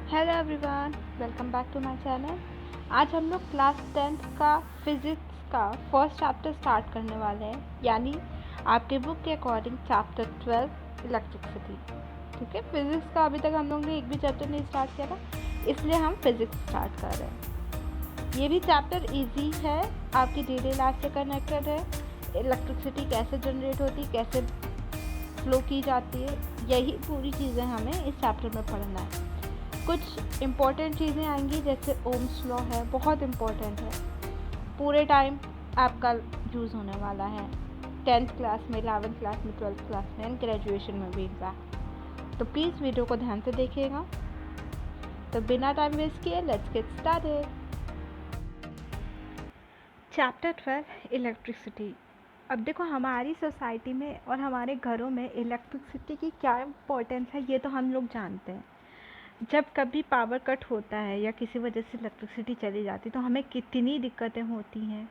Hello everyone, welcome back to my channel. आज हम लोग क्लास 10th का फिज़िक्स का फर्स्ट चैप्टर स्टार्ट करने वाले हैं, यानी आपके बुक के अकॉर्डिंग चैप्टर 12 इलेक्ट्रिसिटी। ठीक है, फिज़िक्स का अभी तक हम लोग ने एक भी चैप्टर नहीं स्टार्ट किया था, इसलिए हम फिज़िक्स स्टार्ट कर रहे हैं। ये भी चैप्टर इजी है, आपकी डेली लाइफ से कनेक्टेड है। इलेक्ट्रिसिटी कैसे जनरेट होती, कैसे फ्लो की जाती है, यही पूरी चीज़ें हमें इस चैप्टर में पढ़ना है। कुछ इम्पॉर्टेंट चीज़ें आएंगी, जैसे ओम्स लॉ है, बहुत इम्पॉर्टेंट है, पूरे टाइम आपका यूज़ होने वाला है 10th क्लास में, 11th क्लास में, 12th क्लास में एंड ग्रेजुएशन में भी इनफैक्ट। तो प्लीज़ वीडियो को ध्यान से देखिएगा। तो बिना टाइम वेस्ट किए let's get started. Chapter 12 electricity. अब देखो, हमारी सोसाइटी में और हमारे घरों में इलेक्ट्रिसिटी की क्या इम्पोर्टेंस है ये तो हम लोग जानते हैं। जब कभी पावर कट होता है या किसी वजह से इलेक्ट्रिसिटी चली जाती तो हमें कितनी दिक्कतें होती हैं,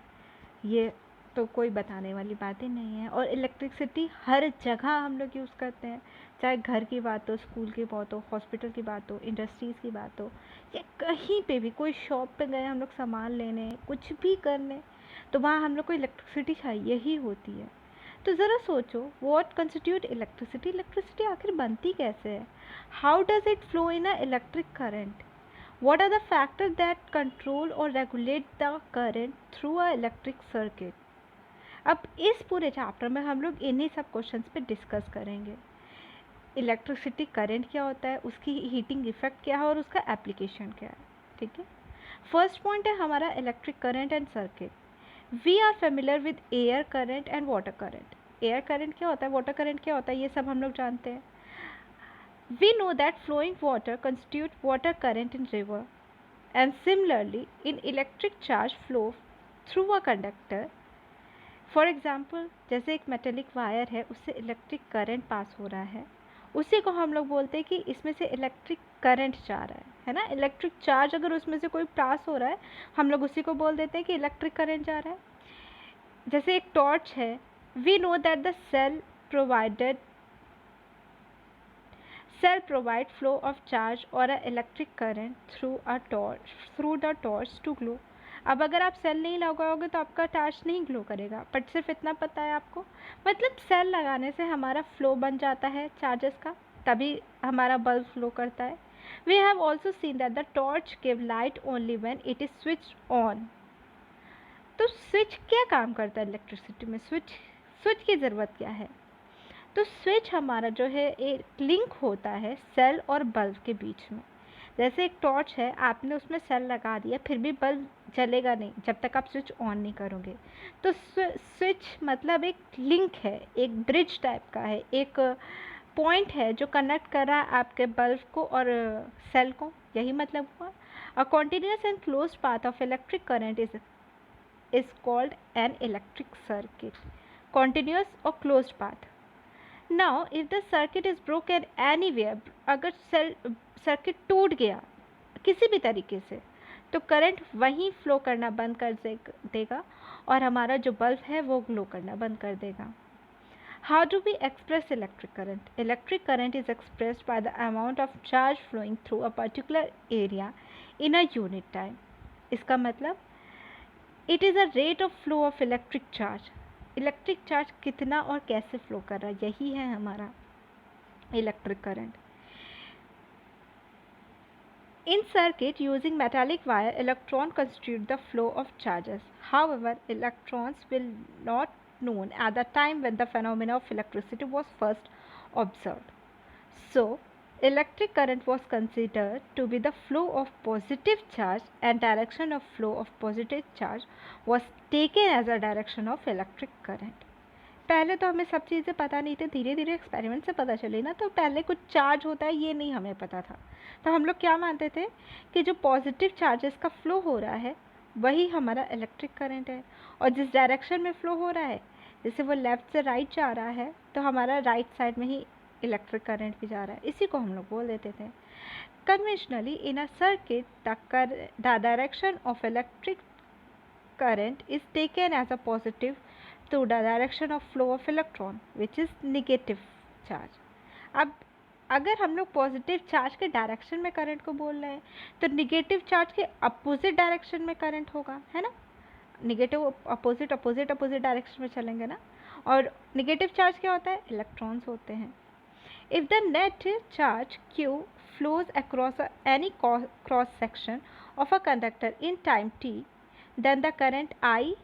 ये तो कोई बताने वाली बातें नहीं है। और इलेक्ट्रिसिटी हर जगह हम लोग यूज़ करते हैं, चाहे घर की बात हो, स्कूल की बात हो, हॉस्पिटल की बात हो, इंडस्ट्रीज़ की बात हो, या कहीं पे भी कोई शॉप पे गए हम लोग सामान लेने, कुछ भी करने, तो वहाँ हम लोग को इलेक्ट्रिसिटी चाहिए ही होती है। तो ज़रा सोचो, व्हाट कंस्टिट्यूट इलेक्ट्रिसिटी, इलेक्ट्रिसिटी आखिर बनती कैसे है, how does it flow in a electric current, what are the factors that control or regulate the current through a electric circuit। अब इस पूरे चैप्टर में हम लोग इन्हीं सब क्वेश्चंस पे डिस्कस करेंगे। इलेक्ट्रिसिटी करंट क्या होता है, उसकी हीटिंग इफेक्ट क्या है और उसका एप्लीकेशन क्या है। ठीक है, फर्स्ट पॉइंट है हमारा electric current and circuit. We are familiar with air current and water current. Air current क्या होता है, वाटर करंट क्या होता है, ये सब हम लोग जानते हैं। We know that flowing water constitutes water current in river, and similarly in electric charge flow through a conductor। For example, जैसे एक मेटेलिक वायर है, उससे इलेक्ट्रिक करंट पास हो रहा है, उसी को हम लोग बोलते हैं कि इसमें से इलेक्ट्रिक करंट जा रहा है ना। इलेक्ट्रिक चार्ज अगर उसमें से कोई पास हो रहा है, हम लोग उसी को बोल देते हैं कि इलेक्ट्रिक करंट जा रहा है। जैसे एक टॉर्च है, we know that the cell provide flow of charge or a electric current through the torch to glow। अब अगर आप सेल नहीं लगाओगे तो आपका टॉर्च नहीं ग्लो करेगा, बट सिर्फ इतना पता है आपको, मतलब सेल लगाने से हमारा फ्लो बन जाता है चार्जेस का, तभी हमारा बल्ब फ्लो करता है। We have also seen that the torch give light only when it is switch on. तो स्विच क्या काम करता है इलेक्ट्रिसिटी में, स्विच की ज़रूरत क्या है। तो स्विच हमारा जो है एक लिंक होता है सेल और बल्ब के बीच में। जैसे एक टॉर्च है, आपने उसमें सेल लगा दिया, फिर भी बल्ब जलेगा नहीं जब तक आप स्विच ऑन नहीं करोगे। तो स्विच मतलब एक लिंक है, एक ब्रिज टाइप का है, एक पॉइंट है जो कनेक्ट कर रहा है आपके बल्ब को और सेल को, यही मतलब हुआ। A continuous and close path of electric current is called an electric circuit. Continuous और close path. Now if the circuit is broken anywhere, अगर सर्किट टूट गया किसी भी तरीके से, तो करंट वहीं फ्लो करना बंद कर देगा और हमारा जो बल्ब है वो ग्लो करना बंद कर देगा। How do we express electric current, electric current is expressed by the amount of charge flowing through a particular area in a unit time. इसका मतलब it is a rate of flow of electric charge. Electric charge कितना और कैसे flow कर रहा है, यही है हमारा electric current. In circuit using metallic wire, electron constitute the flow of charges. However, electrons will not known at the time when the phenomena of electricity was first observed. So, electric current was considered to be the flow of positive charge, and direction of flow of positive charge was taken as a direction of electric current। पहले तो हमें सब चीज़ें पता नहीं थी, धीरे धीरे एक्सपेरिमेंट से पता चली ना। तो पहले कुछ चार्ज होता है ये नहीं हमें पता था, तो हम लोग क्या मानते थे कि जो पॉजिटिव चार्जेस का फ्लो हो रहा है वही हमारा इलेक्ट्रिक करंट है, और जिस डायरेक्शन में फ्लो हो रहा है, जैसे वो लेफ़्ट से राइट जा रहा है, तो हमारा राइट साइड में ही इलेक्ट्रिक करंट भी जा रहा है, इसी को हम लोग बोल देते थे। Conventionally in a circuit the direction of electric current is taken as a positive through the direction of flow of electron which is negative charge। अब अगर हम लोग पॉजिटिव चार्ज के डायरेक्शन में करंट को बोल रहे हैं तो निगेटिव चार्ज के अपोजिट डायरेक्शन में करंट होगा, है ना। Negative opposite opposite opposite direction में चलेंगे ना। और निगेटिव चार्ज क्या होता है, इलेक्ट्रॉन्स होते हैं। If the net charge q flows across any cross section of a conductor in time t, then the current I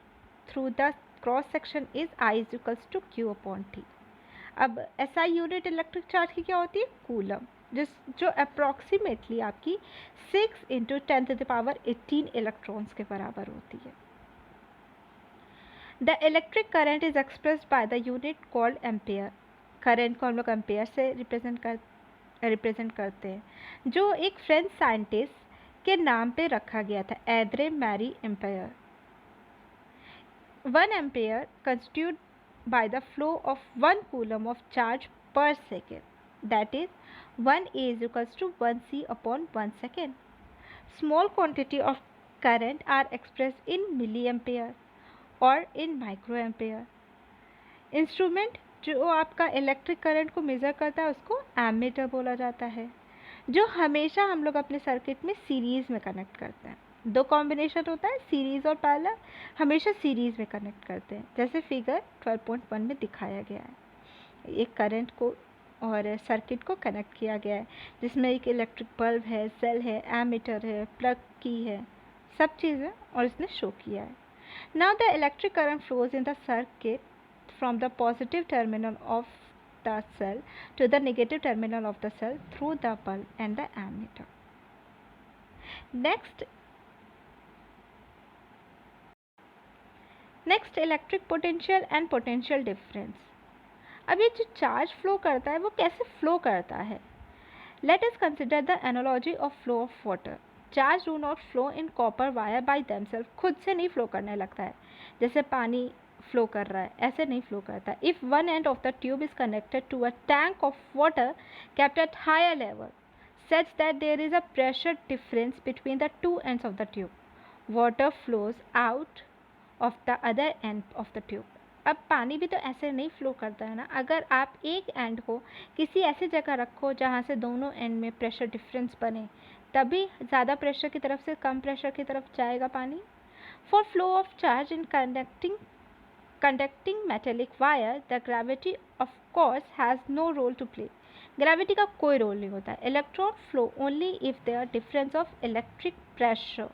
through the cross section is I is equals to q upon t. अब SI unit electric charge की क्या होती है, coulomb, जो approximately आपकी 6 × 10⁻18 electrons के बराबर होती है। The electric current is expressed by the unit called ampere. Current को हम लोग एम्पेयर से रिप्रेजेंट करते हैं, जो एक फ्रेंच साइंटिस्ट के नाम पे रखा गया था, Andre Marie Ampere. 1 ampere constitute by the flow of 1 coulomb of charge per second, that is 1 A is equals to 1 C upon 1 second. Small quantity of current are expressed in milliampere or in microampere. Instrument जो आपका electric current को measure करता है उसको ammeter बोला जाता है, जो हमेशा हम लोग अपने सर्किट में सीरीज़ में कनेक्ट करते हैं। दो कॉम्बिनेशन होता है, सीरीज़ और पैरेलल, हमेशा सीरीज़ में कनेक्ट करते हैं, जैसे फिगर 12.1 में दिखाया गया है। एक करंट को और सर्किट को कनेक्ट किया गया है, जिसमें एक इलेक्ट्रिक बल्ब है, सेल है, एमीटर है, प्लग की है, सब चीज़ें, और इसने शो किया है। Now the electric current flows in the circuit from the positive terminal of the cell to the negative terminal of the cell through the bulb and the ammeter. Next electric potential and potential difference. अब ये जो charge flow करता है वो कैसे flow करता है? Let us consider the analogy of flow of water. Charge do not flow in copper wire by themselves. खुद से नहीं फ्लो करने लगता है, जैसे पानी फ्लो कर रहा है ऐसे नहीं फ्लो करता। If one end of the tube is connected to a tank of water kept at higher level such that there is a pressure difference between the two ends of the tube, water flows out of the other end of the tube. अब पानी भी तो ऐसे नहीं flow करता है ना। अगर आप एक एंड को किसी ऐसी जगह रखो जहाँ से दोनों एंड में प्रेशर डिफरेंस बने, तभी ज़्यादा प्रेशर की तरफ से कम प्रेशर की तरफ जाएगा पानी। For flow of charge in conducting metallic wire, the gravity of course has no role to play. Gravity का कोई रोल नहीं होता है। Electron flow only if there difference of electric pressure,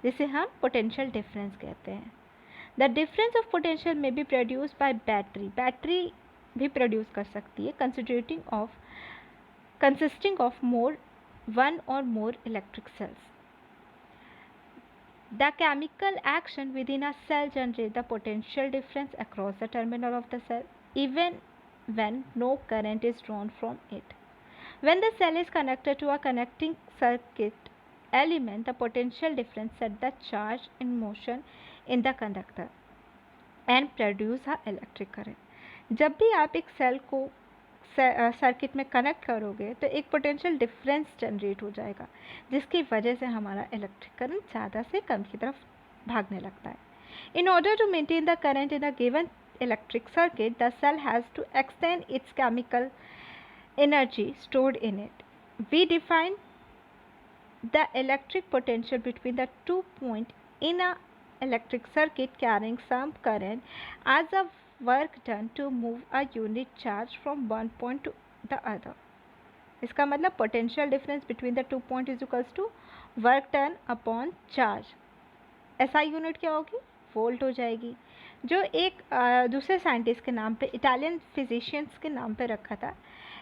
जिसे हम पोटेंशियल डिफरेंस कहते हैं। द डिफरेंस ऑफ पोटेंशियल में be produce by battery, battery भी प्रोड्यूस कर सकती है, कंसिस्टिंग ऑफ वन और more electric cells. The chemical action within a cell generates the potential difference across the terminal of the cell, even when no current is drawn from it. When the cell is connected to a connecting circuit element, the potential difference sets the charge in motion in the conductor and produce a electric current. जब भी आप एक cell को circuit में connect करोगे तो एक potential difference generate हो जाएगा, जिसकी वजह से हमारा इलेक्ट्रिक करंट ज़्यादा से कम की तरफ भागने लगता है। In order to maintain the current in a given electric circuit, the cell has to extend its chemical energy stored in it. We define the electric potential between the 2 points in a electric circuit carrying some current as a work done to move a unit charge from one point to the other. इसका मतलब potential difference between the 2 points is equals to work done upon charge. SI unit क्या होगी, volt हो जाएगी, जो एक दूसरे scientist के नाम पे, इटालियन फिजिशियंस के नाम पे रखा था,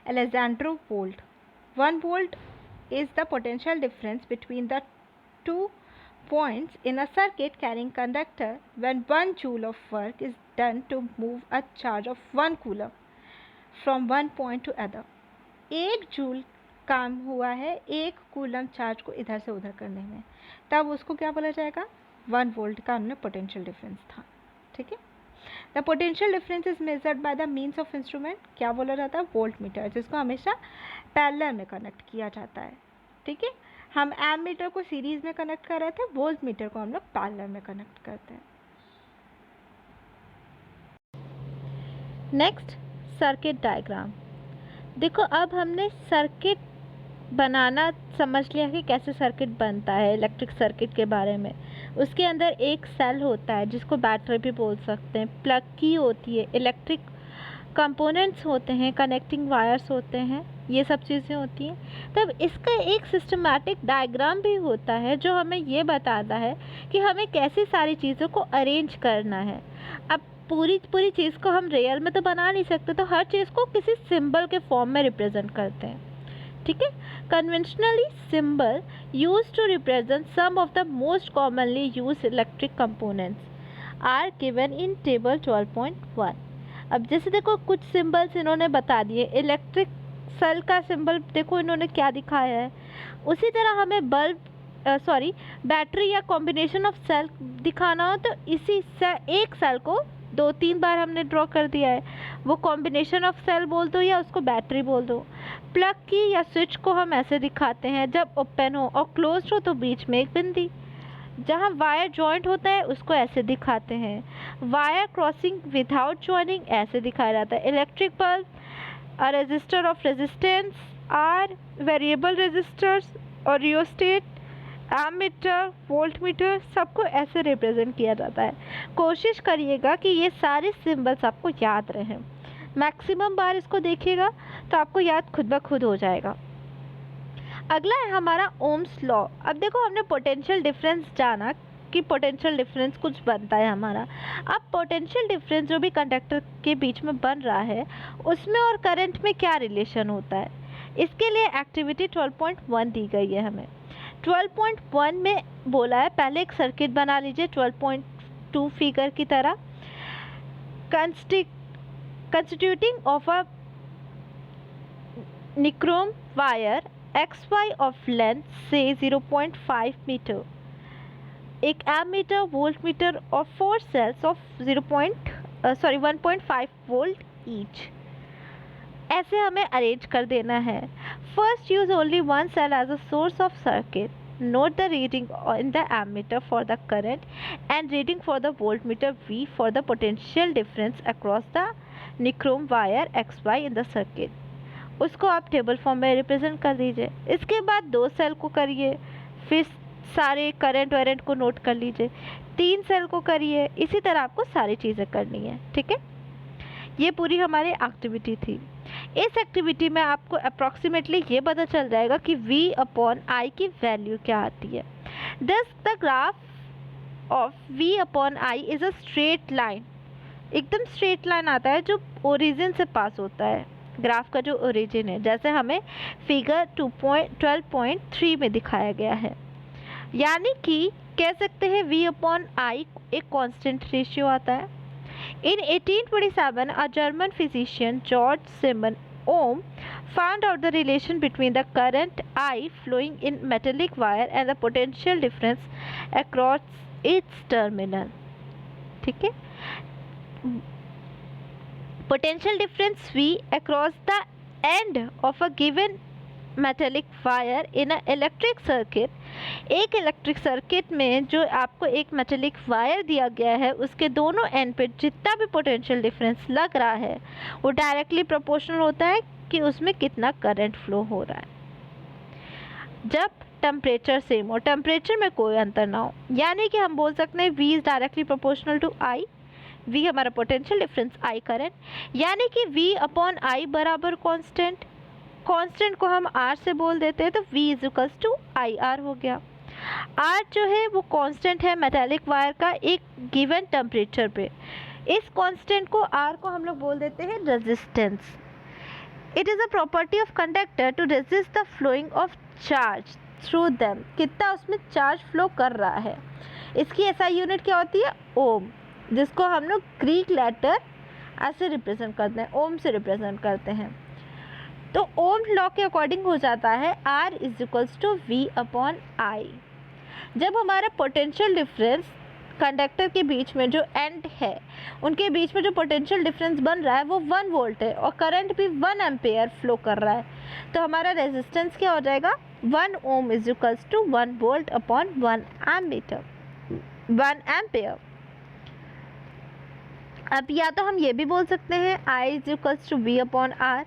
एलेजांड्रो volt. 1 volt is the potential difference between the 2 points in a circuit carrying conductor when 1 joule of work is done to move a charge of 1 coulomb from one point to other. 1 joule काम हुआ है 1 coulomb charge को इधर से उधर करने में, तब उसको क्या बोला जाएगा, 1 वोल्ट का हमने पोटेंशियल डिफरेंस था। ठीक है, the potential difference is measured by the means of instrument, क्या बोला जाता है, वोल्ट मीटर, जिसको हमेशा पैरेलल में कनेक्ट किया जाता है। ठीक है, हम एम मीटर को सीरीज में कनेक्ट कर रहे थे, वोल्ट मीटर को हम लोग पैरेलल में कनेक्ट करते हैं। Next, circuit diagram. देखो अब हमने सर्किट बनाना समझ लिया कि कैसे सर्किट बनता है, इलेक्ट्रिक सर्किट के बारे में। उसके अंदर एक सेल होता है जिसको बैटरी भी बोल सकते हैं, प्लग की होती है, इलेक्ट्रिक कंपोनेंट्स होते हैं, कनेक्टिंग वायर्स होते हैं, ये सब चीज़ें होती हैं। तब इसका एक सिस्टमैटिक डायग्राम भी होता है जो हमें ये बताता है कि हमें कैसी सारी चीज़ों को अरेंज करना है। अब पूरी पूरी चीज़ को हम रियल में तो बना नहीं सकते, तो हर चीज़ को किसी सिंबल के फॉर्म में रिप्रेजेंट करते हैं, ठीक है। Conventionally symbol use to represent some of the most commonly use electric components are given in table 12.1। अब जैसे देखो कुछ सिंबल्स इन्होंने बता दिए, इलेक्ट्रिक सेल का सिंबल देखो इन्होंने क्या दिखाया है। उसी तरह हमें बैटरी या कॉम्बिनेशन ऑफ सेल दिखाना हो तो इसी से एक सेल को 2-3 बार हमने ड्रॉ कर दिया है, वो कॉम्बिनेशन ऑफ सेल बोल दो या उसको बैटरी बोल दो। प्लग की या स्विच को हम ऐसे दिखाते हैं, जब ओपन हो और क्लोज हो तो बीच में एक बिंदी। जहाँ वायर जॉइंट होता है उसको ऐसे दिखाते हैं। वायर क्रॉसिंग विदाउट जॉइनिंग ऐसे दिखाया जाता है। Electric bulb, a resistor of resistance, R variable resistors और रियोस्टेट, एमीटर, वोल्टमीटर, सबको ऐसे रिप्रेजेंट किया जाता है। कोशिश करिएगा कि ये सारे सिंबल्स आपको याद रहें। मैक्सिमम बार इसको देखिएगा तो आपको याद खुद ब खुद हो जाएगा। अगला है हमारा ओम्स लॉ। अब देखो हमने पोटेंशियल डिफरेंस जाना कि पोटेंशियल डिफरेंस कुछ बनता है हमारा। अब पोटेंशियल डिफरेंस जो भी कंडक्टर के बीच में बन रहा है उसमें और करंट में क्या रिलेशन होता है, इसके लिए एक्टिविटी 12.1 दी गई है हमें। 12.1 में बोला है पहले एक सर्किट बना लीजिए 12.2 फिगर की तरह, constituting of a nichrome wire XY of length say 0.5 meter, एक एमीटर, वोल्ट मीटर और 4 सेल्स ऑफ 1.5 वोल्ट ईच। ऐसे हमें अरेंज कर देना है। First use only one cell as a source of circuit, note the reading in the ammeter for the current and reading for the voltmeter V for the potential difference across the nichrome wire XY in the circuit। उसको आप table form में represent कर दीजिए। इसके बाद 2 cell को करिए, फिर सारे करंट वारंट को नोट कर लीजिए, 3 सेल को करिए, इसी तरह आपको सारी चीज़ें करनी है, ठीक है। ये पूरी हमारी एक्टिविटी थी। इस एक्टिविटी में आपको अप्रॉक्सीमेटली ये पता चल जाएगा कि V/I की वैल्यू क्या आती है। दस the graph of V/I is a straight line, एकदम स्ट्रेट लाइन आता है जो ओरिजिन से पास होता है, ग्राफ का जो ओरिजिन है, जैसे हमें फिगर 12.3 में दिखाया गया है। यानी कि कह सकते हैं V/I एक कांस्टेंट रेशियो आता है। In 1827, a German physician Georg Siemens Ohm found out the relation between the current I flowing in metallic wire and the potential difference across its terminal, ठीक है। Potential difference V across the end of a given metallic wire in electric circuit, एक electric circuit में जो आपको एक metallic wire दिया गया है उसके दोनों एंड पे जितना भी पोटेंशियल डिफरेंस लग रहा है वो डायरेक्टली प्रोपोर्शनल होता है कि उसमें कितना करंट फ्लो हो रहा है। जब टेम्परेचर सेम हो, टेम्परेचर में कोई अंतर ना हो, यानी कि हम बोल सकते हैं V is directly proportional to I, V हमारा पोटेंशियल डिफरेंस, I करंट, यानी कि V/I बराबर कांस्टेंट, कांस्टेंट को हम R से बोल देते हैं तो V is equals to IR हो गया। R जो है वो कांस्टेंट है मेटालिक वायर का एक गिवन टेम्परेचर पे। इस कांस्टेंट को R को हम लोग बोल देते हैं resistance. It is a property of conductor to resist the flowing of charge through them, कितना उसमें चार्ज फ्लो कर रहा है। इसकी SI यूनिट क्या होती है, ओम, जिसको हम लोग ग्रीक लेटर ऐसे रिप्रेजेंट करते हैं, ओम से रिप्रेजेंट करते हैं। तो ओम लॉ के अकॉर्डिंग हो जाता है R is equals to V/I। जब हमारा पोटेंशियल डिफरेंस कंडक्टर के बीच में जो एंड है उनके बीच में जो पोटेंशियल डिफरेंस बन रहा है वो 1 वोल्ट है और करंट भी 1 एम्पेयर फ्लो कर रहा है, तो हमारा रेजिस्टेंस क्या हो जाएगा, 1 ohm is equals to 1 volt upon 1 ampere. अब या तो हम ये भी बोल सकते हैं I is equals to V/R,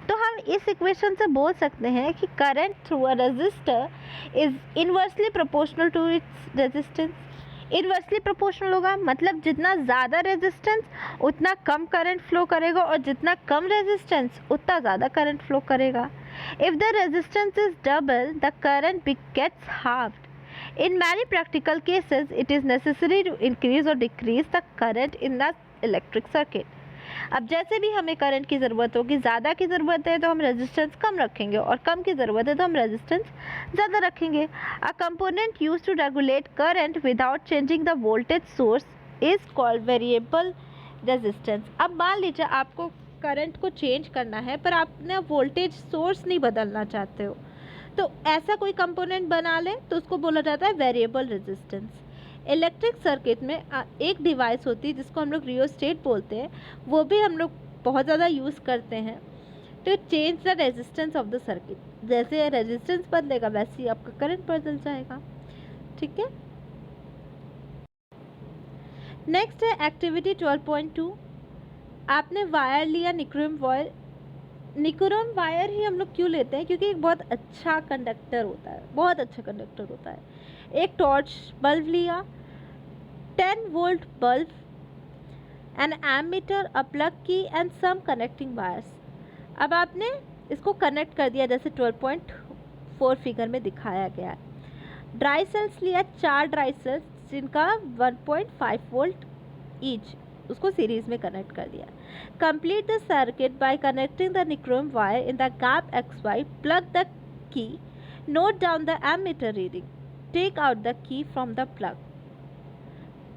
तो हम इस इक्वेशन से बोल सकते हैं कि current through a resistor is inversely proportional to its resistance. Inversely proportional होगा मतलब जितना ज़्यादा रेजिस्टेंस उतना कम करंट फ्लो करेगा, और जितना कम रेजिस्टेंस उतना ज़्यादा करंट फ्लो करेगा। If the resistance is double the current gets halved. In many practical cases, it is necessary to increase or decrease the current in the electric circuit. अब जैसे भी हमें करंट की ज़रूरत होगी, ज़्यादा की ज़रूरत है तो हम रेजिस्टेंस कम रखेंगे, और कम की ज़रूरत है तो हम रेजिस्टेंस ज़्यादा रखेंगे। A component use to regulate current without changing the voltage source is called variable resistance. अब मान लीजिए आपको करंट को चेंज करना है पर आपने वोल्टेज सोर्स नहीं बदलना चाहते हो, तो ऐसा कोई कंपोनेंट बना लें तो उसको बोला जाता है वेरिएबल रेजिस्टेंस। इलेक्ट्रिक सर्किट में एक डिवाइस होती है जिसको हम लोग रियोस्टेट बोलते हैं, वो भी हम लोग बहुत ज़्यादा यूज़ करते हैं to change the resistance of the circuit. जैसे रेजिस्टेंस बदलेगा वैसे ही आपका करंट बदल जाएगा। ठीक है, नेक्स्ट है एक्टिविटी 12.2। आपने वायर लिया, निक्रोम वायर। निक्रोम वायर ही हम लोग क्यों लेते हैं? क्योंकि एक बहुत अच्छा कंडक्टर होता है, बहुत अच्छा कंडक्टर होता है। एक टॉर्च बल्ब लिया, 10 volt bulb, an ammeter, a plug key and some connecting wires. अब आपने इसको कनेक्ट कर दिया जैसे 12.4 फिगर में दिखाया गया है। ड्राई सेल्स लिया, 4 ड्राई सेल्स जिनका 1.5 वोल्ट ईच, उसको सीरीज में कनेक्ट कर दिया। Complete the circuit by connecting the nichrome wire in the gap XY, plug the key, note down the ammeter reading, take out the key from the plug,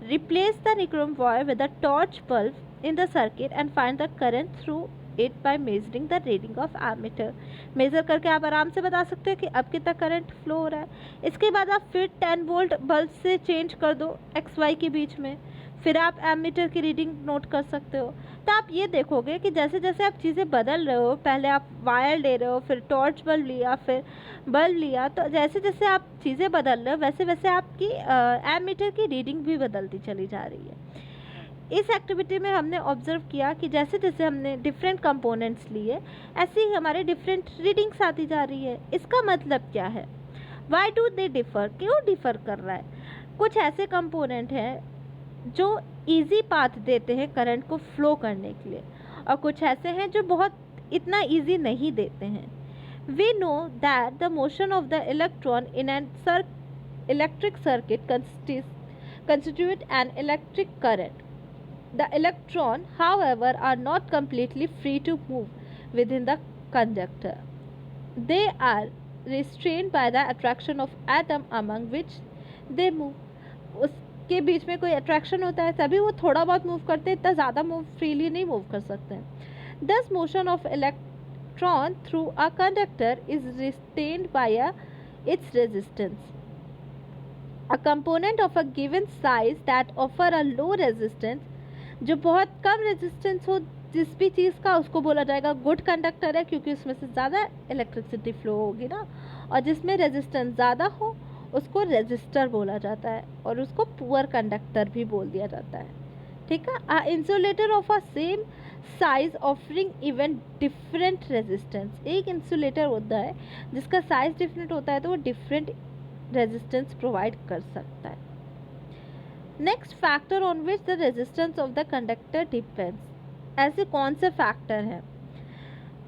replace the nichrome wire with the torch bulb in the circuit and find the current through it by measuring the reading of ammeter. Measure करके आप आराम से बता सकते हो कि अब कितना करंट फ्लो हो रहा है। इसके बाद आप फिर 10 वोल्ट बल्ब से चेंज कर दो XY के बीच में, फिर आप एमीटर की रीडिंग नोट कर सकते हो। तो आप ये देखोगे कि जैसे जैसे आप चीज़ें बदल रहे हो, पहले आप वायर ले रहे हो, फिर टॉर्च बल्ब लिया, फिर बल्ब लिया, तो जैसे जैसे आप चीज़ें बदल रहे हो वैसे वैसे आपकी एमीटर की रीडिंग भी बदलती चली जा रही है। इस एक्टिविटी में हमने ऑब्जर्व किया कि जैसे जैसे हमने डिफरेंट कंपोनेंट्स लिए ऐसे ही हमारे डिफरेंट रीडिंग्स आती जा रही है। इसका मतलब क्या है? Why do they differ? क्यों डिफ़र कर रहा है? कुछ ऐसे कंपोनेंट हैं जो इजी पाथ देते हैं करंट को फ्लो करने के लिए, और कुछ ऐसे हैं जो बहुत इतना इजी नहीं देते हैं। We know that the motion of the electron in an electric circuit constitute an electric current. The electron, however, are not completely free to move within the conductor. They are restrained by the attraction of atom among which they move. उसके बीच में कोई attraction होता है तभी वो थोड़ा बहुत move करते हैं, इतना ज़्यादा मूव फ्रीली नहीं मूव कर सकते हैं। Thus motion of electron through a conductor is restrained by its resistance. A component of a given size that offer a low resistance, जो बहुत कम रेजिस्टेंस हो जिस भी चीज़ का, उसको बोला जाएगा गुड कंडक्टर है, क्योंकि उसमें से ज़्यादा इलेक्ट्रिसिटी फ्लो होगी ना। और जिसमें रेजिस्टेंस ज़्यादा हो उसको रेजिस्टर बोला जाता है, और उसको पुअर कंडक्टर भी बोल दिया जाता है। ठीक है। A insulator of a same size offering even different resistance. एक इंसुलेटर होता है जिसका साइज डिफरेंट होता है तो वो डिफरेंट रेजिस्टेंस प्रोवाइड कर सकता है। Next, factor on which the resistance of the conductor depends. ऐसे कौन से फैक्टर हैं?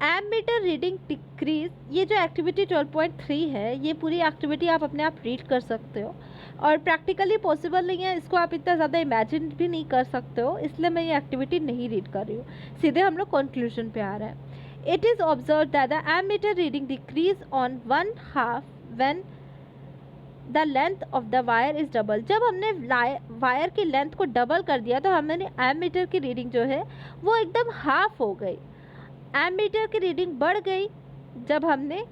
Ammeter reading decrease. ये जो एक्टिविटी 12.3 है, ये पूरी एक्टिविटी आप अपने आप रीड कर सकते हो, और प्रैक्टिकली पॉसिबल नहीं है, इसको आप इतना ज़्यादा इमेजिन भी नहीं कर सकते हो, इसलिए मैं ये एक्टिविटी नहीं रीड कर रही हूँ, सीधे हम लोग कंक्लूजन पे आ रहे हैं। It is observe that the ammeter reading decrease on 1/2 when the length of the wire is double. जब हमने वायर की लेंथ को डबल कर दिया तो हमने एमीटर की रीडिंग जो है वो एकदम हाफ हो गई। एमीटर की रीडिंग बढ़ गई जब हमने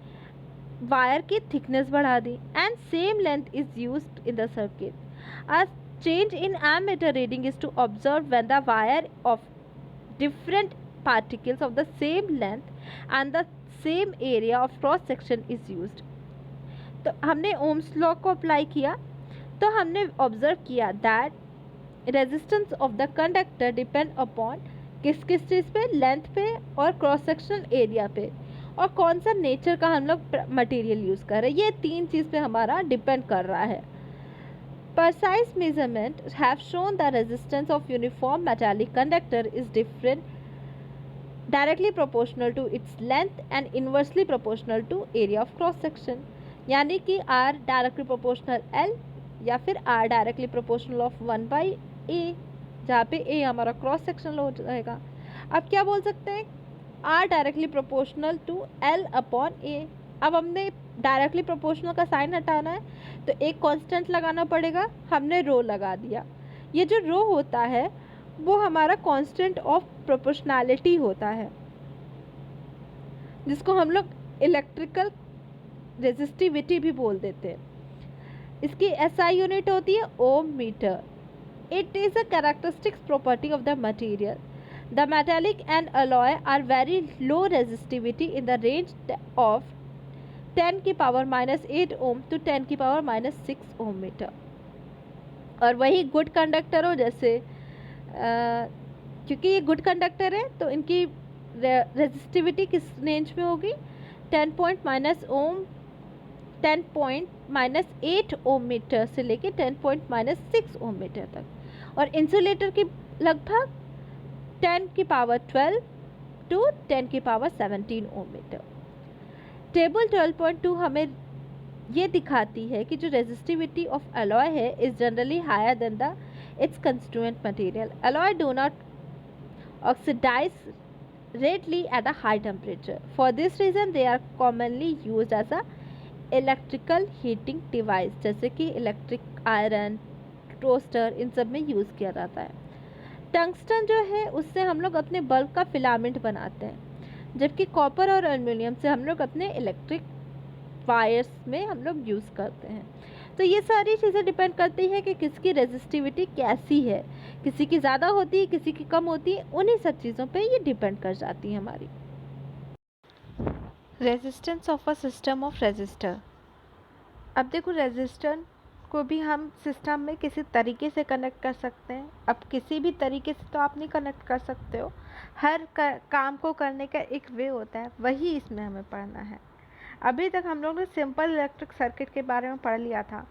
वायर की थिकनेस बढ़ा दी, and same length is used in the circuit. A change in ammeter reading is to observe when the wire of different particles of the same length and the same area of cross section is used. तो हमने Ohm's law को apply किया तो हमने observe किया that resistance of the conductor depend upon किस किस चीज़ पे, लेंथ पे और क्रॉस सेक्शनल एरिया पे, और कौन सा नेचर का हम लोग मटेरियल यूज़ कर रहे हैं, ये 3 चीज़ पे हमारा डिपेंड कर रहा है. Precise measurements have shown the resistance of uniform metallic conductor is different directly proportional to its length and inversely proportional to area of cross section. यानी कि R directly proportional L या फिर R directly proportional of 1 by A, जहाँ पे A हमारा cross sectional हो जाएगा. अब क्या बोल सकते हैं, R directly proportional to L upon A. अब हमने डायरेक्टली प्रोपोर्शनल का साइन हटाना है तो एक कांस्टेंट लगाना पड़ेगा, हमने रो लगा दिया. ये जो रो होता है वो हमारा कांस्टेंट ऑफ प्रोपोर्शनैलिटी होता है, जिसको हम लोग इलेक्ट्रिकल रेजिस्टिविटी भी बोल देते हैं. इसकी SI यूनिट होती है ohm metre. It is a characteristics property of the material. The metallic and alloy are very low resistivity in the range of 10 की पावर -8 ओम to 10 की पावर -6 ओम मीटर. और वही गुड कंडक्टर हो, जैसे क्योंकि ये गुड कंडक्टर है तो इनकी रेजिस्टिविटी किस रेंज में होगी, 10 पॉइंट माइनस ओम 10 पॉइंट -8 ओम मीटर से लेके 10 पॉइंट -6 ओम मीटर तक. और इंसुलेटर की लगभग 10 की पावर 12 टू 10 की पावर 17 ओम मीटर. टेबल 12.2 हमें ये दिखाती है कि जो रेजिस्टिविटी ऑफ अलॉय है is generally higher than the its constituent material. Alloy do not oxidise readily at a high temperature. For this reason they are commonly used as a electrical heating device, जैसे कि electric iron, toaster, इन सब में use किया जाता है. Tungsten जो है उससे हम लोग अपने बल्ब का फिलामेंट बनाते हैं, जबकि कॉपर और एल्युमिनियम से हम लोग अपने इलेक्ट्रिक वायर्स में हम लोग यूज़ करते हैं. तो ये सारी चीज़ें डिपेंड करती है कि किसकी रेजिस्टिविटी कैसी है, किसी की ज़्यादा होती है, किसी की कम होती है. उन्हीं सब चीज़ों पे ये डिपेंड कर जाती है हमारी. Resistance of a system of resistor. अब देखो, रेजिस्टर को भी हम सिस्टम में किसी तरीके से कनेक्ट कर सकते हैं. अब किसी भी तरीके से तो आप नहीं कनेक्ट कर सकते हो, हर काम को करने का एक वे होता है, वही इसमें हमें पढ़ना है. अभी तक हम लोग ने सिंपल इलेक्ट्रिक सर्किट के बारे में पढ़ लिया था.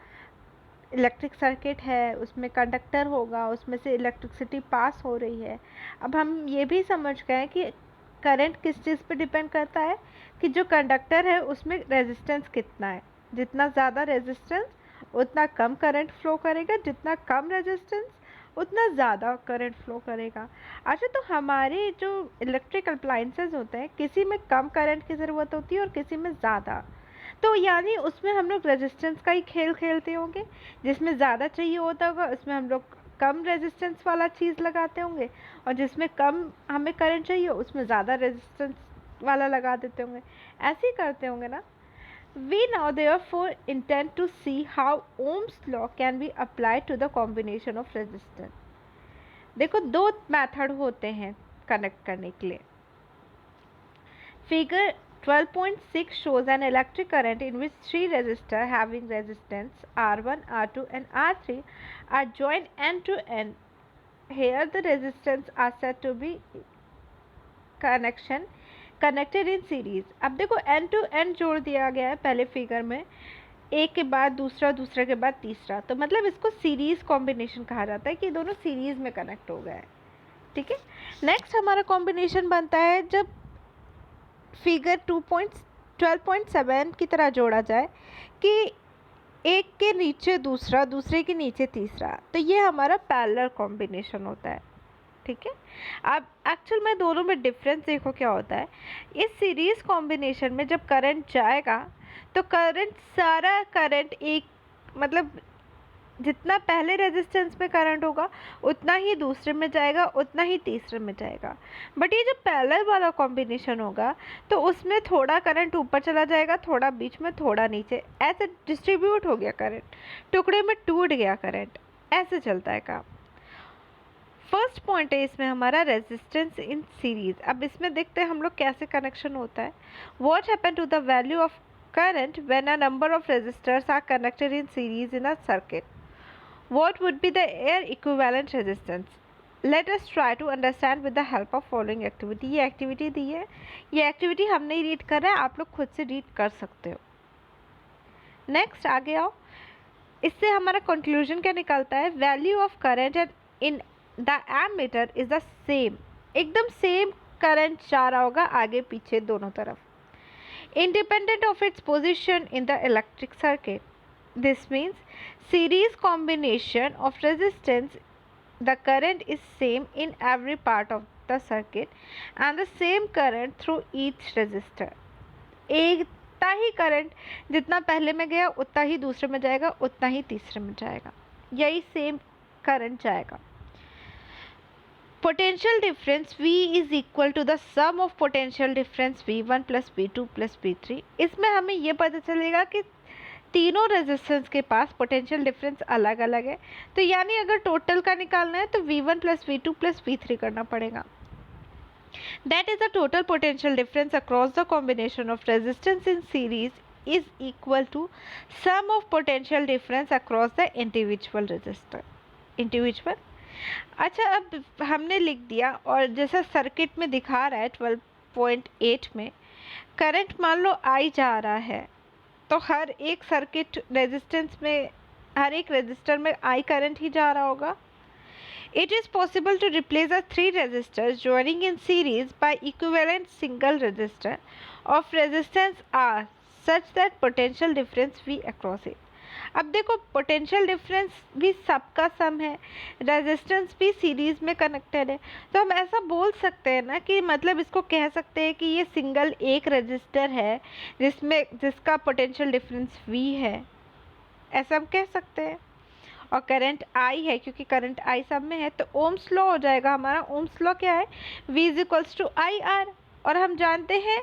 इलेक्ट्रिक सर्किट है, उसमें कंडक्टर होगा, उसमें से इलेक्ट्रिसिटी पास हो रही है. अब हम ये भी समझ गए कि करंट किस चीज़ पे डिपेंड करता है, कि जो कंडक्टर है उसमें रेजिस्टेंस कितना है. जितना ज़्यादा रेजिस्टेंस उतना कम करंट फ्लो करेगा, जितना कम रेजिस्टेंस उतना ज़्यादा करंट फ्लो करेगा. अच्छा, तो हमारे जो इलेक्ट्रिक अप्लायंसेस होते हैं, किसी में कम करंट की ज़रूरत होती है और किसी में ज़्यादा. तो यानी उसमें हम लोग रेजिस्टेंस का ही खेल खेलते होंगे. जिसमें ज़्यादा चाहिए होता होगा उसमें हम लोग कम रेजिस्टेंस वाला चीज़ लगाते होंगे, और जिसमें कम हमें करंट चाहिए उसमें ज़्यादा रेजिस्टेंस वाला लगा देते होंगे. ऐसे ही करते होंगे ना. We now therefore intend to see how Ohm's law can be applied to the combination of resistance. देखो, दो मेथड होते हैं कनेक्ट करने के लिए. Figure 12.6 shows an electric current in which three resistors having resistance R1, R2 and R3 are joined end to end. Here the resistance are said to be connected in series. अब देखो, and to and जोड़ दिया गया है पहले figure में, एक के बाद दूसरा, दूसरे के बाद तीसरा. तो मतलब इसको सीरीज कॉम्बिनेशन कहा जाता है कि दोनों सीरीज में कनेक्ट हो गए हैं. ठीक है. नेक्स्ट हमारा कॉम्बिनेशन बनता है जब फिगर 12.7 की तरह जोड़ा जाए कि एक के नीचे दूसरा, दूसरे के नीचे तीसरा. तो ये हमारा पैरेलल कॉम्बिनेशन होता है. ठीक है. अब एक्चुअल में दोनों में डिफरेंस देखो क्या होता है. इस सीरीज कॉम्बिनेशन में जब करंट जाएगा तो सारा करंट एक, मतलब जितना पहले रेजिस्टेंस में करंट होगा उतना ही दूसरे में जाएगा, उतना ही तीसरे में जाएगा. बट ये जो पैरेलल वाला कॉम्बिनेशन होगा तो उसमें थोड़ा करंट ऊपर चला जाएगा, थोड़ा बीच में, थोड़ा नीचे, ऐसे डिस्ट्रीब्यूट हो गया करंट, टुकड़े में टूट गया करंट. ऐसे चलता है काम. फर्स्ट पॉइंट है इसमें हमारा रेजिस्टेंस इन सीरीज. अब इसमें देखते हैं हम लोग कैसे कनेक्शन होता है. What happen to the value of current when a number of resistors are connected in series in a circuit. What would be the air equivalent resistance. Let us try to understand with the help of following activity. ये activity दी है, ये activity हम नहीं read कर रहे हैं, आप लोग खुद से रीड कर सकते हो। नेक्स्ट आगे आओ, इससे हमारा कंक्लूजन क्या निकलता है, value of current and in the ammeter is the same, एकदम सेम करंट जा रहा होगा आगे पीछे दोनों तरफ, independent of its position in the electric circuit. This means series combination of resistance, the current is same in every part of the circuit and the same current through each resistor. एक ही current जितना पहले में गया उतना ही दूसरे में जाएगा, उतना ही तीसरे में जाएगा, यही सेम करंट जाएगा। Potential difference V is equal to the sum of potential difference V1 plus V2 plus V3। इसमें हमें ये पता चलेगा कि तीनों रेजिस्टेंस के पास पोटेंशियल डिफरेंस अलग अलग है, तो यानी अगर टोटल का निकालना है तो V1 plus V2 plus V3 करना पड़ेगा। That is the total potential difference across the combination of resistance in series is equal to sum of potential difference across the individual resistor। अच्छा, अब हमने लिख दिया और जैसा सर्किट में दिखा रहा है 12.8 में करंट मान लो I जा रहा है, तो हर एक सर्किट रेजिस्टेंस में, हर एक रेजिस्टर में I करंट ही जा रहा होगा। It is possible to replace the three resistors joining in series by equivalent single resistor of resistance R such that potential difference V across it। अब देखो पोटेंशियल डिफरेंस भी सबका सम है, रेजिस्टेंस भी सीरीज में कनेक्टेड है, तो हम ऐसा बोल सकते हैं ना कि मतलब इसको कह सकते हैं कि ये सिंगल एक रजिस्टर है जिसका पोटेंशियल डिफरेंस V है, ऐसा हम कह सकते हैं। और करंट I है, क्योंकि करंट I सब में है, तो ओम्स लॉ हो जाएगा हमारा। ओम्स लॉ क्या है, V is equals to IR, और हम जानते हैं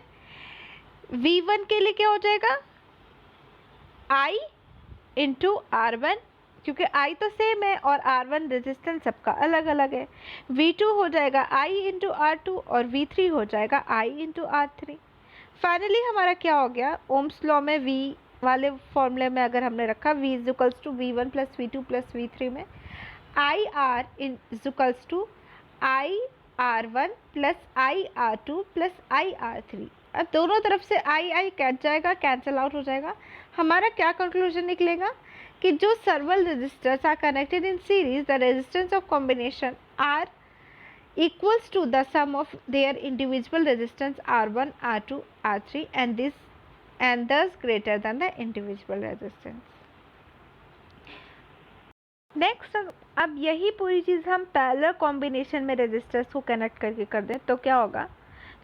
V1 के लिए क्या हो जाएगा, I इंटू R1, क्योंकि I तो सेम है और R1 रेजिस्टेंस सबका अलग अलग है। V2 हो जाएगा I इंटू R2 और V3 हो जाएगा I इंटू R3। फाइनली हमारा क्या हो गया, ओम्स लॉ में V वाले फॉर्मूले में अगर हमने रखा V is equals to V1 plus V2 plus V3 में IR is equals to IR1 plus IR2 plus IR3। अब दोनों तरफ से I कट जाएगा, कैंसिल आउट हो जाएगा। हमारा क्या कंक्लूजन निकलेगा कि जो several resistors are connected in series, the resistance of combination are equals to the sum of their individual resistance R1, R2, R3 and thus greater than the individual resistance। Next, अब यही पूरी चीज़ हम parallel combination में resistors को connect करके कर दें तो क्या होगा,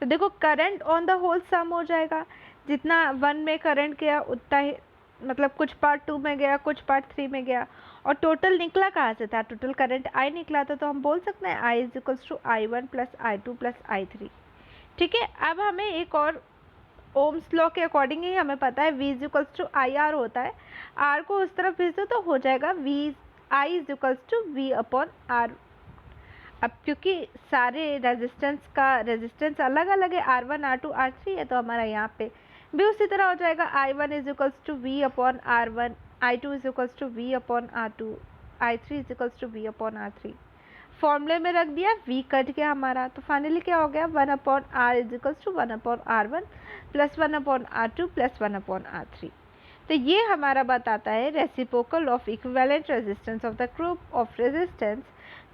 तो देखो करंट ऑन द होल सम हो जाएगा, जितना 1 में करंट गया उतना ही, मतलब कुछ पार्ट 2 में गया, कुछ पार्ट 3 में गया, और टोटल निकला कहाँ से था, टोटल करंट I निकला था, तो हम बोल सकते हैं I is equals to I1 plus I2 plus I3। ठीक है, अब हमें एक और ओम्स लॉ के अकॉर्डिंग ही हमें पता है V is equals to IR होता है, R को उस तरफ भेज दो तो हो जाएगा I is equals to V upon R। अब क्योंकि सारे रेजिस्टेंस अलग अलग है, R1, R2, R3 है, तो हमारा यहाँ पे भी उसी तरह हो जाएगा I1 is equals to V upon R1, I2 is equals to V upon R2, I3 is equals to V upon R3। फॉर्मूले में रख दिया, V कट गया हमारा, तो फाइनली क्या हो गया, 1 upon R is equals to 1 upon R1 plus 1 upon R2 plus 1 upon R3। तो ये हमारा बताता है reciprocal of equivalent resistance of the group of resistance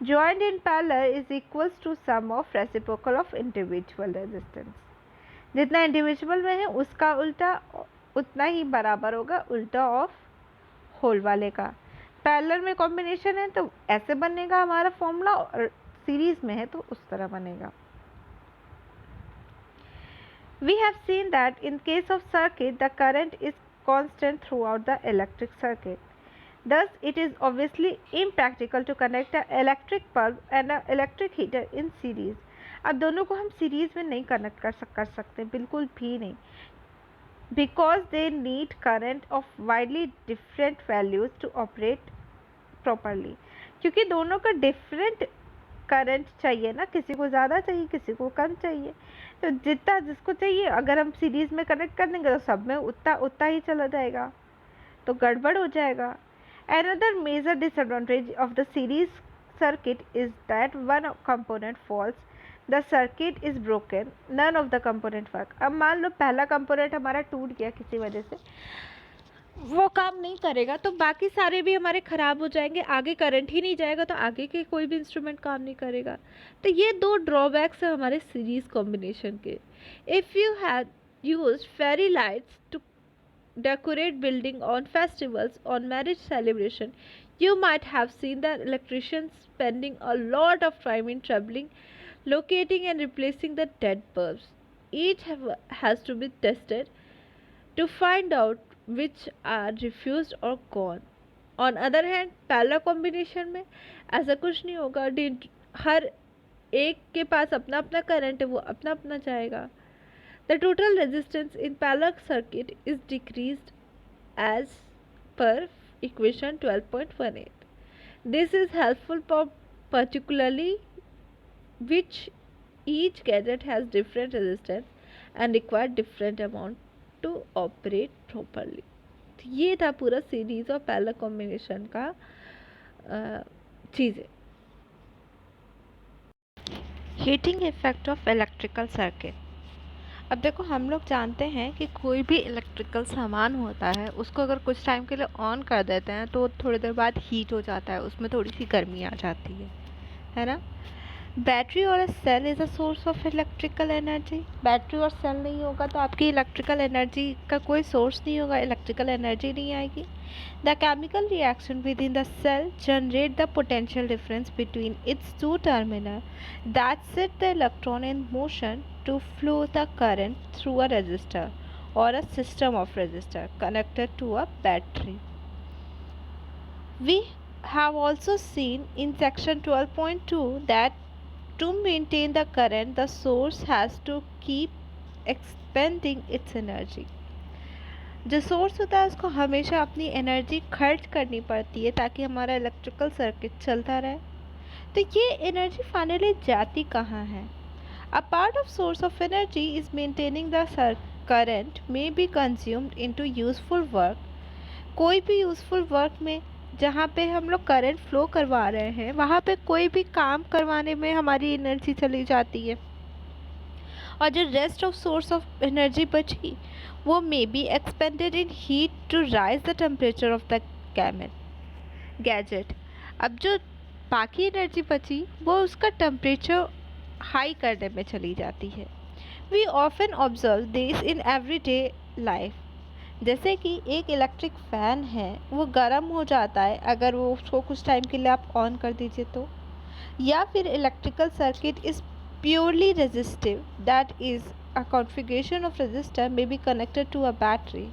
joined in parallel is equals to sum of reciprocal of individual resistance। जितना individual में है उसका उल्टा उतना ही बराबर होगा उल्टा ऑफ होल वाले का। पैरेलल में कॉम्बिनेशन है तो ऐसे बनेगा हमारा फॉर्मूला, और सीरीज में है तो उस तरह बनेगा। We have seen that in case of circuit the current is constant throughout the electric circuit. Thus, it is obviously impractical to connect an electric bulb and an electric heater in series। अब दोनों को हम series में नहीं connect कर सकते, बिल्कुल भी नहीं, because they need current of widely different values to operate properly। क्योंकि दोनों का डिफरेंट करंट चाहिए ना, किसी को ज़्यादा चाहिए, किसी को कम चाहिए, तो जितना जिसको चाहिए अगर हम सीरीज में कनेक्ट कर देंगे तो सब में उतना ही चला जाएगा, तो गड़बड़ हो जाएगा। Another major disadvantage of the series circuit is that one component faults, the circuit is broken, none of the component work. अब मान लो पहला component हमारा टूट गया किसी वजह से, वो काम नहीं करेगा तो बाकी सारे भी हमारे ख़राब हो जाएंगे, आगे करंट ही नहीं जाएगा तो आगे के कोई भी इंस्ट्रूमेंट काम नहीं करेगा. तो ये दो ड्रॉबैक्स है हमारे सीरीज़ कॉम्बिनेशन के. If you have used fairy lights to decorate building on festivals, on marriage celebration, you might have seen the electricians spending a lot of time in troubling, locating and replacing the dead bulbs. Each has to be tested to find out which are refused or gone. On other hand, पहला combination में ऐसा कुछ नहीं होगा. हर एक के पास अपना अपना करंट है, वो अपना अपना जाएगा. The total resistance in parallel circuit is decreased as per equation 12.18. This is helpful for particularly which each gadget has different resistance and require different amount to operate properly. ये था पूरा सीरीज और parallel combination का चीज़ें. Heating effect of electrical circuit. अब देखो हम लोग जानते हैं कि कोई भी इलेक्ट्रिकल सामान होता है उसको अगर कुछ टाइम के लिए ऑन कर देते हैं तो थोड़ी देर बाद हीट हो जाता है, उसमें थोड़ी सी गर्मी आ जाती है ना. बैटरी और cell is a source of electrical energy. Battery और सेल नहीं होगा तो आपकी इलेक्ट्रिकल एनर्जी का कोई सोर्स नहीं होगा, इलेक्ट्रिकल एनर्जी नहीं आएगी. The chemical reaction within the cell generate the potential difference between its two terminal that set the electron in motion to flow the current through a resistor or a system of resistor connected to a battery. We have also seen in section 12.2 that to maintain the current, the source has to keep expending its energy. जो source होता है उसको हमेशा अपनी energy खर्च करनी पड़ती है ताकि हमारा इलेक्ट्रिकल सर्किट चलता रहे. तो ये एनर्जी फाइनली जाती कहाँ है? A part of source of energy is maintaining the current may be consumed into useful work. कोई भी यूज़फुल वर्क में जहाँ पे हम लोग करंट फ्लो करवा रहे हैं वहाँ पे कोई भी काम करवाने में हमारी एनर्जी चली जाती है. और जो rest of source of energy बची वो may be expended in heat to raise the temperature of the gadget. अब जो बाकी एनर्जी बची वो उसका टेम्परेचर हाई करने में चली जाती है. We often observe this in everyday life. जैसे कि एक इलेक्ट्रिक फ़ैन है वो गर्म हो जाता है अगर वो उसको कुछ टाइम के लिए आप ऑन कर दीजिए तो. या फिर electrical circuit is purely resistive, that is a configuration of resistor may be connected to a battery.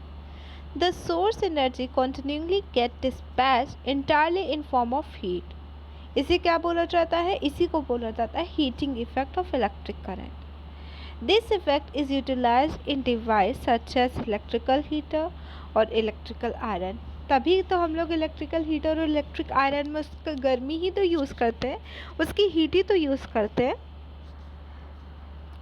The source energy continuously get dispatched entirely in form of heat. इसे क्या बोला जाता है? इसी को बोला जाता है heating effect of electric current. This effect is utilised in device such as electrical heater और इलेक्ट्रिकल आयरन. तभी तो हम लोग इलेक्ट्रिकल हीटर और इलेक्ट्रिक आयरन में उसका गर्मी ही तो यूज़ करते हैं, उसकी हीट ही तो यूज़ करते हैं.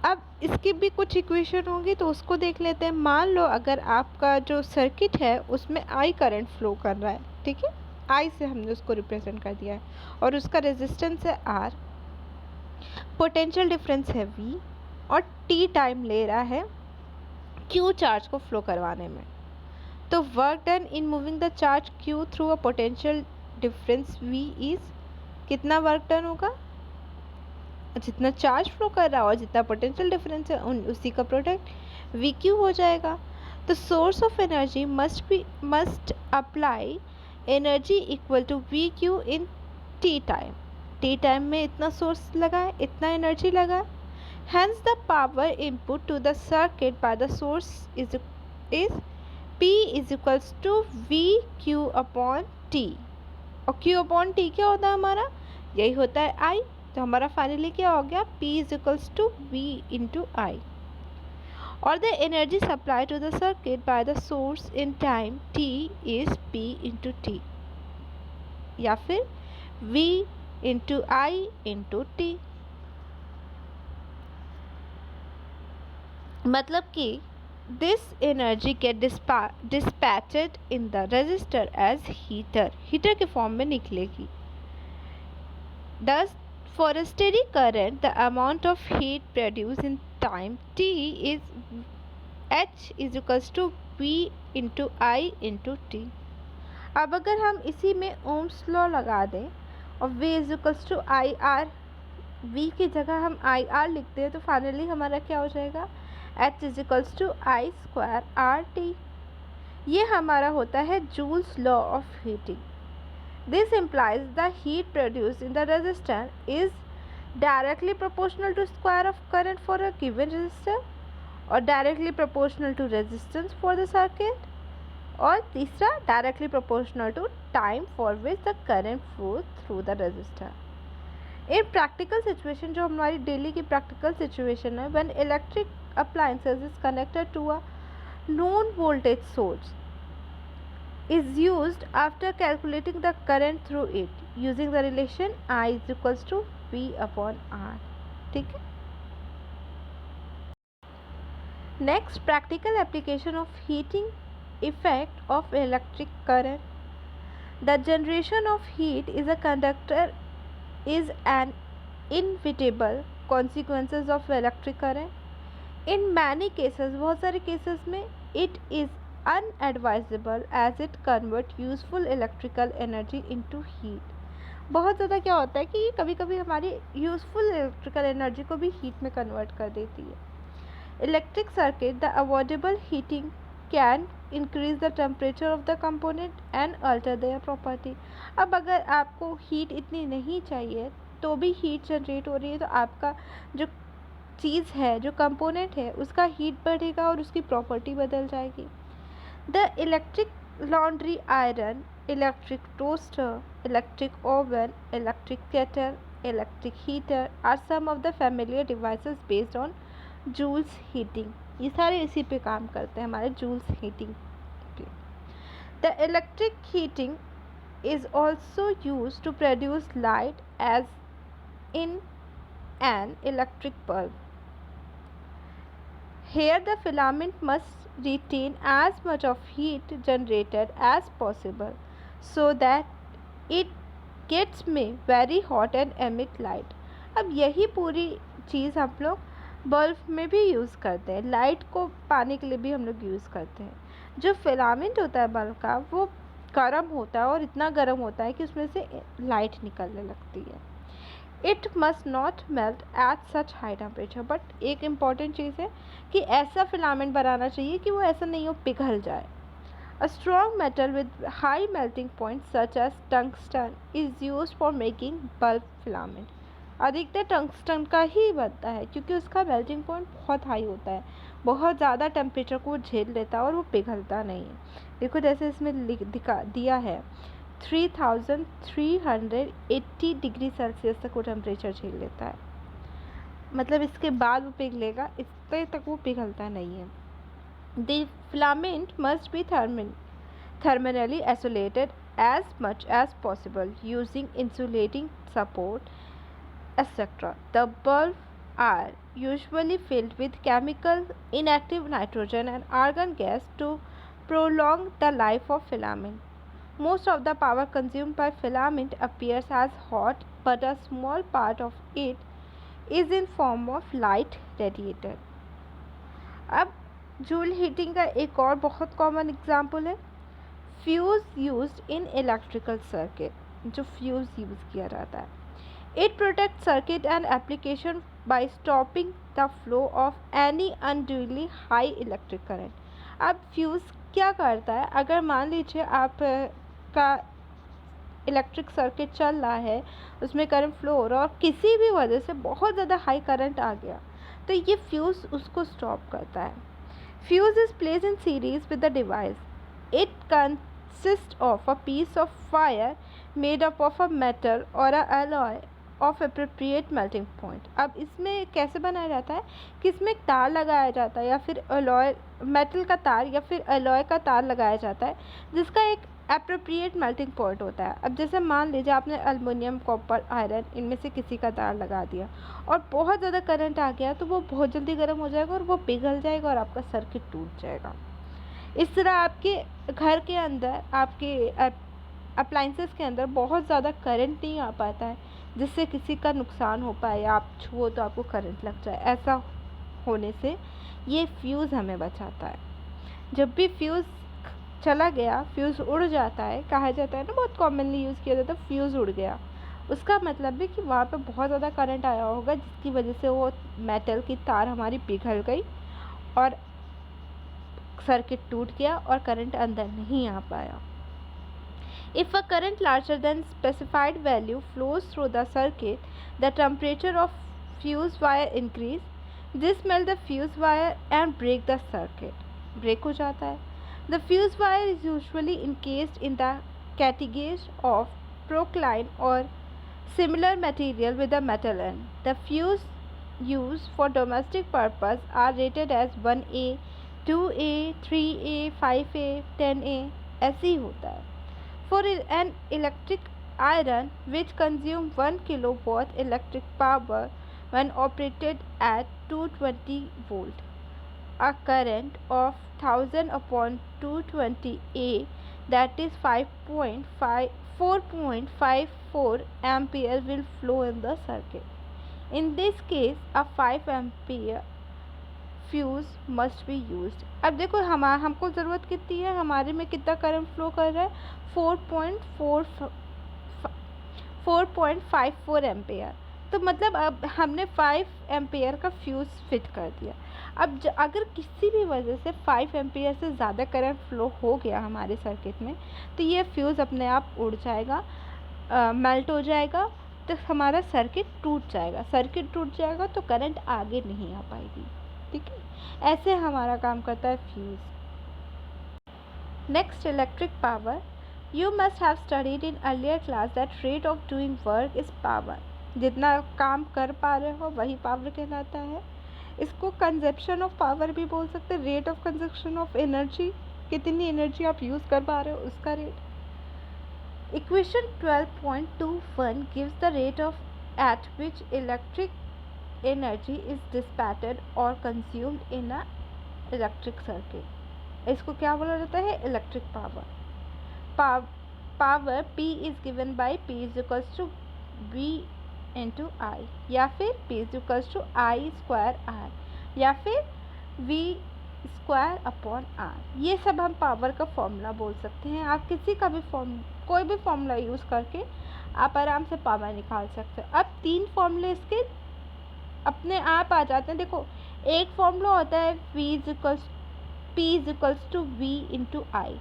अब इसकी भी कुछ इक्वेशन होंगी तो उसको देख लेते हैं. मान लो अगर आपका जो सर्किट है उसमें आई करंट फ्लो कर रहा है, ठीक है, आई से हमने उसको रिप्रेजेंट कर दिया है और उसका रेजिस्टेंस है आर, पोटेंशियल डिफरेंस है वी और टी टाइम ले रहा है क्यू चार्ज को फ्लो करवाने में. तो work done in moving the charge Q through a potential difference V is कितना वर्क डन होगा? जितना चार्ज फ्लो कर रहा है और जितना पोटेंशियल डिफरेंस है उसी का प्रोडक्ट वी क्यू हो जाएगा. तो source of energy must apply energy equal to V Q in T time. T time में इतना सोर्स लगा है, इतना एनर्जी लगा है. Hence the power input to the circuit by the source is P is equals to V Q upon T. और Q upon T क्या होता है हमारा? यही होता है आई. तो हमारा फाइनली क्या हो गया? P is equals to V into I. और the energy supply to the circuit by the source in time t is P into T या फिर V into I into T. मतलब कि this energy get dispatched in the resistor as heater के form में निकलेगी. Thus, for a steady current, the amount of heat produced in time t is H is equals to V into I into T. अब अगर हम इसी में Ohm's law लगा दें और V is equals to I R, V की जगह हम आई आर लिखते हैं तो फाइनली हमारा क्या हो जाएगा, H is equals to I square R T. ये हमारा होता है Joule's law of heating. This implies the heat produced in the resistor is directly proportional to square of current for a given resistor or directly proportional to resistance for the circuit, और तीसरा directly proportional to time for which the current flows through the resistor. In practical situation, जो हमारी daily की practical situation है, when electric appliances is connected to a known voltage source is used after calculating the current through it using the relation I is equals to V upon R. ठीक है। Next, practical application of heating effect of electric current. The generation of heat is a conductor is an inevitable consequences of electric current. In many cases, बहुत सारे cases में it is unadvisable as it convert useful electrical energy into heat. बहुत ज़्यादा क्या होता है कि कभी कभी हमारी यूज़फुल इलेक्ट्रिकल एनर्जी को भी हीट में कन्वर्ट कर देती है। Electric circuit the avoidable heating can increase the temperature of the component and alter their property. अब अगर आपको हीट इतनी नहीं चाहिए तो भी हीट जनरेट हो रही है तो आपका जो चीज़ है, जो कंपोनेंट है, उसका हीट बढ़ेगा और उसकी प्रॉपर्टी बदल जाएगी। The electric laundry iron, electric toaster, electric oven, electric kettle, electric heater are some of the familiar devices based on Joule's heating. ये सारे इसी पे काम करते हैं, हमारे Joule's heating पे। The electric heating is also used to produce light as in an electric bulb. Here the filament must retain as much of heat generated as possible so that it gets में very hot and emit light. अब यही पूरी चीज़ हम लोग bulb में भी use करते हैं, लाइट को पाने के लिए भी हम लोग यूज़ करते हैं। जो फिलामेंट होता है बल्ब का वो गर्म होता है और इतना गर्म होता है कि उसमें से लाइट निकलने लगती है। It must not melt at such high temperature, but एक इम्पॉर्टेंट चीज़ है कि ऐसा फिलामेंट बनाना चाहिए कि वो ऐसा नहीं हो पिघल जाए। A strong metal with high melting point such as tungsten is used for making bulb filament. अधिकतर टंगस्टन का ही बनता है क्योंकि उसका मेल्टिंग पॉइंट बहुत हाई होता है, बहुत ज़्यादा टेम्परेचर को झेल लेता है और वो पिघलता नहीं है। देखो जैसे इसमें दिया है 3380 डिग्री सेल्सियस तक वो टेम्परेचर झेल लेता है, मतलब इसके बाद वो पिघलेगा, इससे तक वो पिघलता नहीं है। The filament must be thermally isolated as much as possible using insulating support etc. The bulbs are usually filled with chemical inactive nitrogen and argon gas to prolong the life of filament. Most of the power consumed by filament appears as hot, but a small part of it is in form of light radiated. अब joule heating का एक और बहुत common example है fuse used in electrical circuit, जो fuse use किया जाता है। It protect circuit and application by stopping the flow of any unduly high electric current. अब फ्यूज़ क्या करता है, अगर मान लीजिए आप का इलेक्ट्रिक सर्किट चल रहा है, उसमें करंट फ्लो हो रहा है और किसी भी वजह से बहुत ज़्यादा हाई करंट आ गया तो ये फ्यूज़ उसको स्टॉप करता है। Fuse is placed in series with the device. It consist of a piece of wire made up of a metal और a alloy of appropriate melting point. अब इसमें कैसे बनाया जाता है कि इसमें एक तार लगाया जाता है या फिर एलॉय मेटल का तार या फिर एलॉय का तार लगाया जाता है जिसका एक अप्रोप्रिएट मेल्टिंग पॉइंट होता है। अब जैसे मान लीजिए आपने एल्युमिनियम, कॉपर, आयरन इनमें से किसी का तार लगा दिया और बहुत ज़्यादा करंट आ गया तो वो बहुत जल्दी गर्म हो जाएगा और वो पिघल जाएगा और आपका सर्किट टूट जाएगा। इस तरह आपके घर के अंदर आपके अप्लाइंसेस के अंदर बहुत ज़्यादा करंट नहीं आ पाता है जिससे किसी का नुकसान हो पाए या आप छुओ तो आपको करंट लग जाए। ऐसा होने से ये फ्यूज़ हमें बचाता है। जब भी फ्यूज़ चला गया, फ्यूज़ उड़ जाता है, कहा जाता है ना, बहुत कॉमनली यूज़ किया जाता है, फ्यूज़ उड़ गया, उसका मतलब है कि वहाँ पे बहुत ज़्यादा करंट आया होगा जिसकी वजह से वो मेटल की तार हमारी पिघल गई और सर्किट टूट गया और करंट अंदर नहीं आ पाया। If a current larger than specified value flows through the circuit, the temperature of fuse wire increase. This melt the fuse wire and break the circuit. Break हो जाता है. The fuse wire is usually encased in the catechase of procline or similar material with a metal end. The fuse used for domestic purpose are rated as 1A, 2A, 3A, 5A, 10A. ऐसे ही होता है. For an electric iron which consumes 1 kilowatt electric power when operated at 220 volt, a current of 1000 upon 220 A, that is 4.54 ampere, will flow in the circuit. In this case, a 5 ampere fuse must be used. अब देखो हमको ज़रूरत कितनी है, हमारे में कितना current flow कर रहा है, 4.54 एम्पेयर। तो मतलब अब हमने 5 एम्पेयर का फ्यूज़ फिट कर दिया। अब अगर किसी भी वजह से 5 एम्पेयर से ज़्यादा करंट फ्लो हो गया हमारे सर्किट में, तो ये फ्यूज़ अपने आप उड़ जाएगा, मेल्ट हो जाएगा, तो हमारा सर्किट टूट जाएगा। सर्किट टूट जाएगा तो करंट आगे नहीं आ पाएगी। ठीक है, ऐसे हमारा काम करता है fuse. Next, electric power. You must have studied in earlier class that rate of doing work is power. जितना काम कर पा रहे हो वही पावर कहलाता है। इसको कंजप्शन ऑफ पावर भी बोल सकते हैं, rate of consumption of energy, कितनी एनर्जी आप यूज़ कर पा रहे हो उसका rate. Equation 12.21 gives the rate of eight which electric energy is dissipated or consumed in a electric circuit. इसको क्या बोला जाता है, electric power. Power P is given by P is equals to V into I, या फिर P is equals to I square R, या फिर V square upon R। ये सब हम पावर का फॉर्मूला बोल सकते हैं। आप किसी का भी कोई भी फॉर्मूला यूज़ करके आप आराम से पावर निकाल सकते हो। अब 3 फॉर्मूले इसके अपने आप आ जाते हैं। देखो, एक फॉर्मूला होता है P is equals to V into I.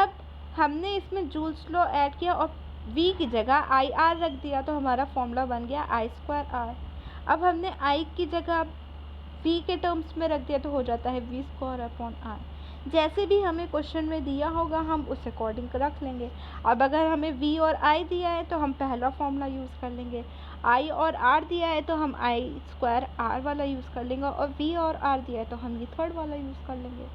अब हमने इसमें जूल्स लॉ ऐड किया और V की जगह IR रख दिया तो हमारा फॉर्मूला बन गया I स्क्वायर R। अब हमने I की जगह V के टर्म्स में रख दिया तो हो जाता है V स्क्वायर अपॉन R। जैसे भी हमें क्वेश्चन में दिया होगा हम उस अकॉर्डिंग रख लेंगे। अब अगर हमें V और I दिया है तो हम पहला फॉर्मूला यूज़ कर लेंगे, I और R दिया है तो हम I स्क्वायर R वाला यूज़ कर लेंगे, और V और R दिया है तो हम ये थर्ड वाला यूज़ कर लेंगे।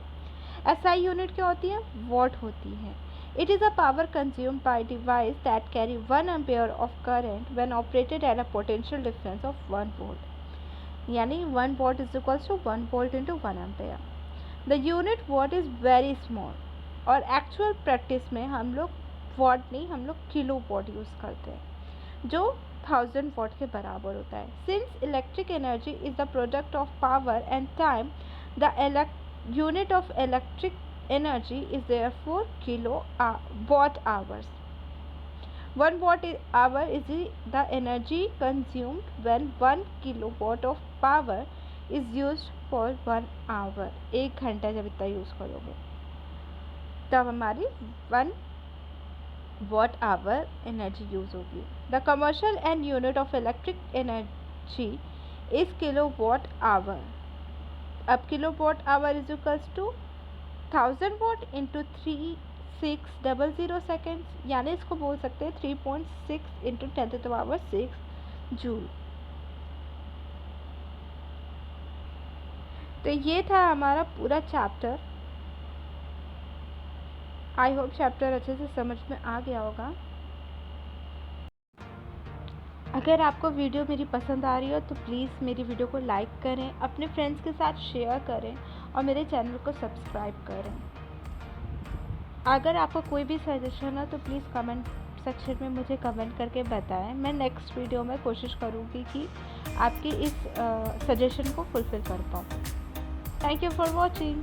SI यूनिट क्या होती है, वॉट होती है। It is a power consumed by device that carry 1 ampere of current when operated at a potential difference of 1 volt, यानी 1 watt is equals to 1 volt into 1 ampere. The unit watt is very small, और actual practice में हम लोग what नहीं, हम लोग kilo watt use करते हैं जो 1000 वॉट के बराबर होता है। Since electric energy is the product of power and time, the unit of electric energy is therefore kilowatt hours. 1 watt hour is the energy consumed when 1 kilowatt of power is used for 1 hour. 1 घंटा जब इतना use करोगे तब हमारी 1 watt hour energy use होगी। The commercial and unit of electric energy is kilowatt hour. अब kilowatt hour is equals to 1000 what into 3600 seconds, यानी इसको बोल सकते हैं 3.6 इंटू 10⁻6 जूल। तो ये था हमारा पूरा चैप्टर। आई होप चैप्टर अच्छे से समझ में आ गया होगा। अगर आपको वीडियो मेरी पसंद आ रही हो तो प्लीज़ मेरी वीडियो को लाइक करें, अपने फ्रेंड्स के साथ शेयर करें और मेरे चैनल को सब्सक्राइब करें। अगर आपको कोई भी सजेशन हो तो प्लीज़ कमेंट सेक्शन में मुझे कमेंट करके बताएं। मैं नेक्स्ट वीडियो में कोशिश करूँगी कि आपकी इस सजेशन को फुलफ़िल कर पाऊँ। Thank you for watching.